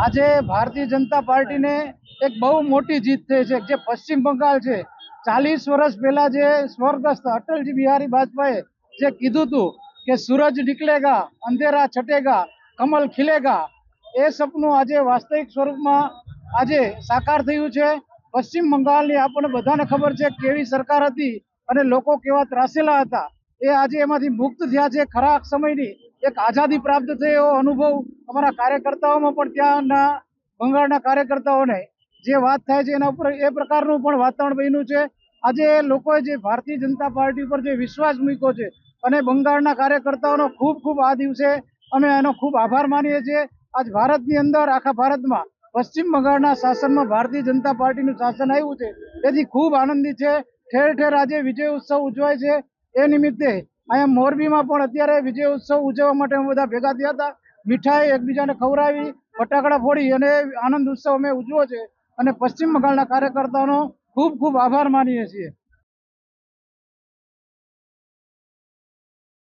આજે ભારતીય જનતા પાર્ટીને એક બહુ મોટી જીત થઈ છે। જે પશ્ચિમ બંગાળ છે, 40 વર્ષ પહેલા જે સ્વર્ગસ્થ અટલજી બિહારી વાજપેયી જે કીધું હતું કે સૂરજ નિકલેગા, અંધેરા છટેગા, કમલ ખिलेगा, એ સપનું આજે વાસ્તવિક સ્વરૂપમાં આજે સાકાર થયું છે। પશ્ચિમ બંગાળની આપણને બધાને ખબર છે કેવી સરકાર હતી અને લોકો કેવા ત્રાસેલા હતા, એ આજે એમાંથી મુક્ત થયા છે। ખરા સમયની એક આઝાદી પ્રાપ્ત થઈ એવો અનુભવ અમારા કાર્યકર્તાઓમાં પણ ત્યાંના બંગાળના કાર્યકર્તાઓને જે વાત થાય છે એના ઉપર એ પ્રકારનું પણ વાતાવરણ બન્યું છે। આજે લોકોએ જે ભારતીય જનતા પાર્ટી ઉપર જે વિશ્વાસ મૂક્યો છે અને બંગાળના કાર્યકર્તાઓનો ખૂબ ખૂબ આ દિવસે અમે એનો ખૂબ આભાર માનીએ છીએ। આજ ભારતની અંદર આખા ભારતમાં પશ્ચિમ બંગાળના શાસનમાં ભારતીય જનતા પાર્ટીનું શાસન આવ્યું છે, તેથી ખૂબ આનંદિત છે। ઠેર ઠેર આજે વિજય ઉત્સવ ઉજવાય છે। એ નિમિત્તે અહીંયા મોરબીમાં પણ અત્યારે વિજય ઉત્સવ ઉજવવા માટે અમે બધા ભેગા થયા હતા। મીઠાઈ એકબીજાને ખવડાવી, ફટાકડા ફોડી અને આનંદ ઉત્સવ અમે ઉજવ્યો છે અને પશ્ચિમ બંગાળના કાર્યકર્તાઓનો ખૂબ ખૂબ આભાર માનીએ છીએ।